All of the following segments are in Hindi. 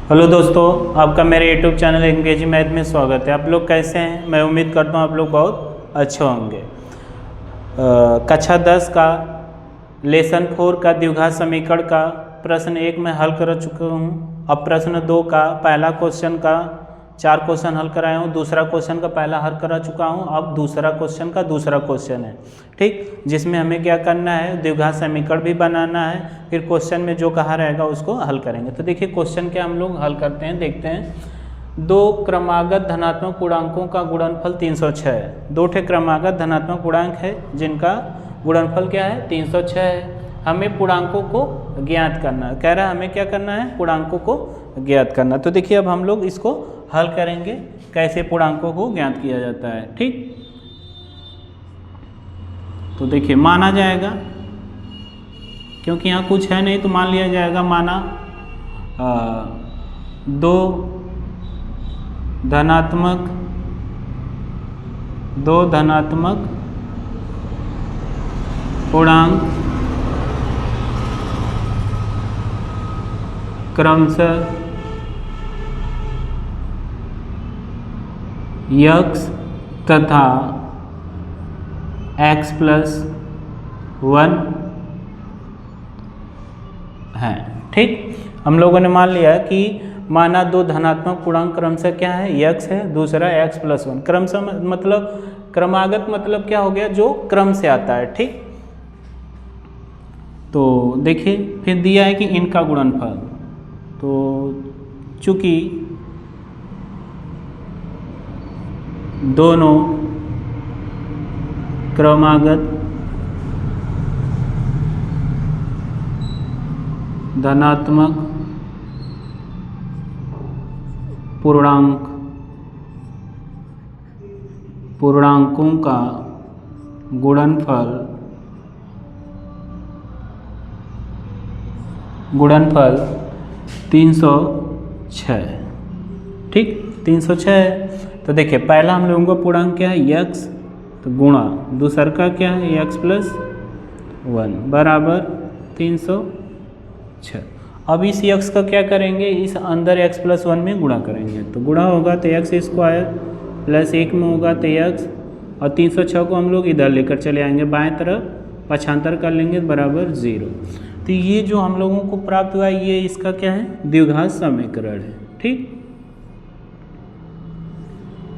हेलो दोस्तों, आपका मेरे यूट्यूब चैनल एंगेजी मैथ में स्वागत है। आप लोग कैसे हैं? मैं उम्मीद करता हूँ आप लोग बहुत अच्छे होंगे। कक्षा 10 का लेसन 4 का द्विघात समीकरण का प्रश्न 1 में हल कर चुका हूँ। अब प्रश्न 2 का पहला क्वेश्चन का 4 क्वेश्चन हल कराया हूँ, दूसरा क्वेश्चन का पहला हल करा चुका हूँ। अब दूसरा क्वेश्चन का दूसरा क्वेश्चन है, ठीक, जिसमें हमें क्या करना है, द्विघात समीकरण भी बनाना है, फिर क्वेश्चन में जो कहा रहेगा उसको हल करेंगे। तो देखिए क्वेश्चन क्या हम लोग हल करते हैं, देखते हैं। दो क्रमागत धनात्मक पूर्णांकों का गुणनफल 306 है। दो ठे क्रमागत धनात्मक पूर्णांक है जिनका गुणनफल क्या है, 306 है। हमें पूर्णांकों को ज्ञात करना है, कह रहा है हमें क्या करना है, पूर्णांकों को ज्ञात करना। तो देखिए अब हम लोग इसको हल करेंगे, कैसे पूर्णांकों को ज्ञात किया जाता है, ठीक। तो देखिए माना जाएगा, क्योंकि यहाँ कुछ है नहीं तो मान लिया जाएगा, माना दो धनात्मक पूर्णांक क्रमशः x तथा x+1 है, ठीक। हम लोगों ने मान लिया कि माना दो धनात्मक पूर्णांक क्रमशः क्या है, x है, दूसरा x+1। क्रमशः मतलब क्रमागत मतलब क्या हो गया, जो क्रम से आता है, ठीक। तो देखिए फिर दिया है कि इनका गुणनफल, तो चूंकि दोनों क्रमागत धनात्मक पूर्णांकों का गुणनफल 306, ठीक, 306 है। तो देखिए पहला हम लोगों का पूर्णांक क्या है, x, तो गुणा दूसरा का क्या है, x+1 बराबर 306। अब इस x का क्या करेंगे, इस अंदर x+1 में गुणा करेंगे, तो गुणा होगा तो x² प्लस 1 में होगा तो x, और 306 को हम लोग इधर लेकर चले आएंगे, बाएं तरफ पक्षांतर कर लेंगे बराबर 0। तो ये जो हम लोगों को प्राप्त हुआ है, ये इसका क्या है, द्विघात समीकरण है, ठीक।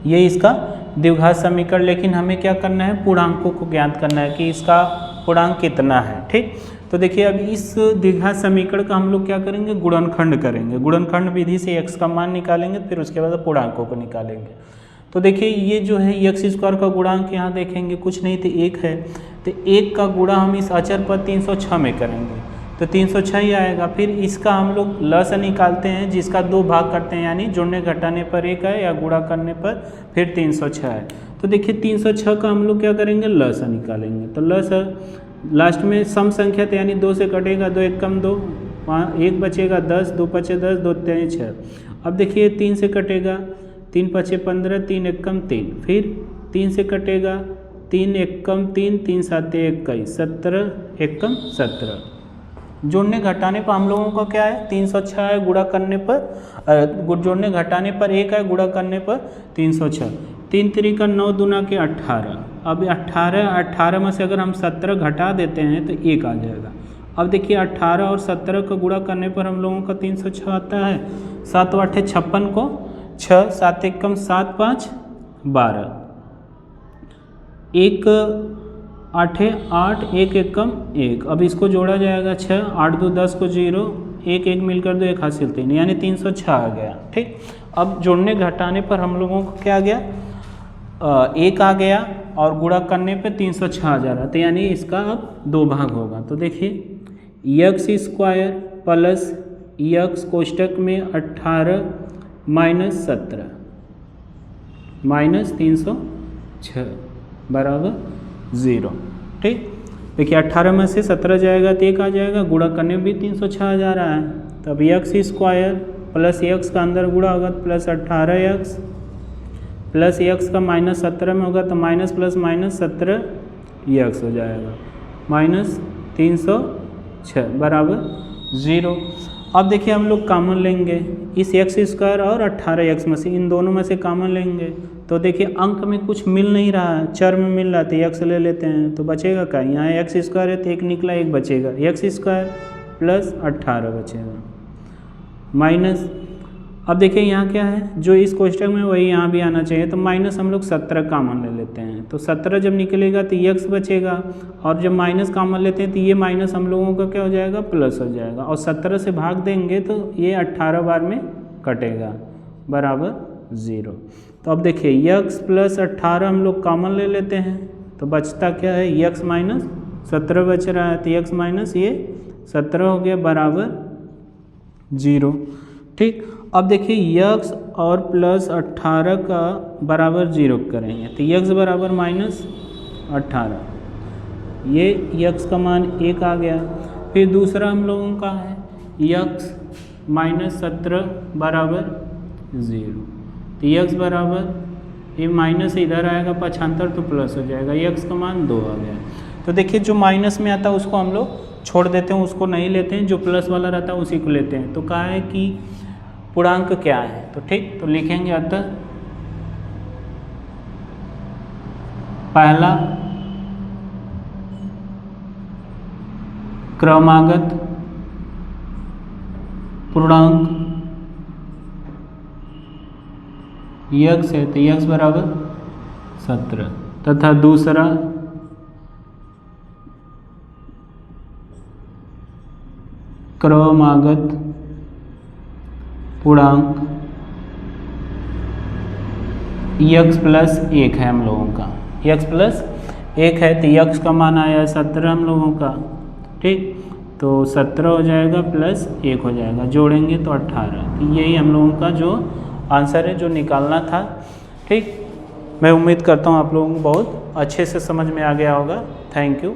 ये इसका द्विघात समीकरण, लेकिन हमें क्या करना है, पूर्णांकों को ज्ञात करना है कि इसका पूर्णांक कितना है, ठीक। तो देखिए अब इस द्विघात समीकरण का हम लोग क्या करेंगे, गुणनखंड करेंगे। गुणनखंड विधि से x का मान निकालेंगे, फिर उसके बाद पूर्णांकों को निकालेंगे। तो देखिए ये जो है x² का गुणांक यहाँ देखेंगे कुछ नहीं तो 1 है, तो 1 का गुणा हम इस अचर पर 306 में करेंगे तो 306 ही आएगा। फिर इसका हम लोग लस निकालते हैं, जिसका 2 भाग करते हैं, यानी जोड़ने घटाने पर 1 है या गुणा करने पर फिर 306 है। तो देखिए 306 का हम लोग क्या करेंगे, लस निकालेंगे। तो लस लास्ट में सम संख्या तो यानी 2 से कटेगा, 2 1 कम 2, 1 बचेगा 10, 2 पचे 10, 2 3 6। अब देखिए 3 से कटेगा, 3 पचे 15, 3 1 कम 3, फिर 3 से कटेगा, 3 1 कम 3, 3 7 21, 17 1 कम 17। जोड़ने घटाने पर हम लोगों का क्या है, 306 है, गुणा करने पर जोड़ने घटाने पर 1 है, गुणा करने पर 306। 3 3 का 9 दूना के 18। अब 18 में से अगर हम 17 घटा देते हैं तो 1 आ जाएगा। अब देखिए 18 और 17 का गुणा करने पर हम लोगों का 306 आता है। 7 8 56 को 6, 7 1 कम 7 5 12, 1 8 8, 1 1 कम 1। अब इसको जोड़ा जाएगा 6, 8 2 10 को 0, 1 1 मिलकर 2 1 हासिल 3, यानी 306 आ गया, ठीक। अब जोड़ने घटाने पर हम लोगों को क्या आ गया, 1 आ गया, और गुणा करने पे 306 आ जा रहा, तो यानी इसका अब 2 भाग होगा। तो देखिए x² प्लस x कोष्टक में 18 माइनस 17 माइनस 306 बराबर 0, ठीक। देखिए 18 में से 17 जाएगा तो 1 आ जाएगा, गुणा करने में भी 306 जा रहा है। तब x² प्लस x का अंदर गुणा होगा तो प्लस 18x प्लस x का माइनस 17 में होगा तो माइनस प्लस माइनस 17x हो जाएगा, माइनस 306 बराबर 0। अब देखिए हम लोग कॉमन लेंगे इस x² और 18x में से, इन दोनों में से कॉमन लेंगे तो देखिए अंक में कुछ मिल नहीं रहा है, चर में मिल रहा है तो x ले लेते हैं तो बचेगा क्या, यहाँ x² है तो एक निकला, एक बचेगा, x² प्लस 18 बचेगा माइनस, अब देखिए यहाँ क्या है जो इस कोष्टक में वही यहाँ भी आना चाहिए, तो माइनस हम लोग 17 कॉमन ले लेते हैं, तो 17 जब निकलेगा तो x बचेगा, और जब माइनस कॉमन लेते हैं तो ये माइनस हम लोगों का क्या हो जाएगा, प्लस हो जाएगा, और 17 से भाग देंगे तो ये 18 बार में कटेगा बराबर 0। तो अब देखिए x प्लस 18 हम लोग कॉमन ले लेते हैं तो बचता क्या है, x माइनस 17 बच रहा है, तो x माइनस ये 17 हो गया बराबर 0। ठीक, अब देखिए x और प्लस 18 का बराबर 0 करेंगे तो x बराबर माइनस 18, ये x का मान 1 आ गया। फिर दूसरा हम लोगों का है x माइनस 17 बराबर 0, तो x बराबर ये माइनस इधर आएगा 75 तो प्लस हो जाएगा, x का मान 2 आ गया। तो देखिए जो माइनस में आता है उसको हम लोग छोड़ देते हैं, उसको नहीं लेते हैं, जो प्लस वाला रहता है उसी को लेते हैं। तो कहा है कि पूर्णांक क्या है, तो ठीक, तो लिखेंगे अतः पहला क्रमागत पूर्णांक x है तो x बराबर 17, तथा दूसरा क्रमागत पूर्णांक x प्लस 1 है हम लोगों का, x प्लस 1 है तो x का मान आया 17 हम लोगों का। ठीक, तो 17 हो जाएगा प्लस 1 हो जाएगा, जोड़ेंगे तो 18, तो यही हम लोगों का जो आंसर है जो निकालना था। ठीक, मैं उम्मीद करता हूँ आप लोगों को बहुत अच्छे से समझ में आ गया होगा। Thank you.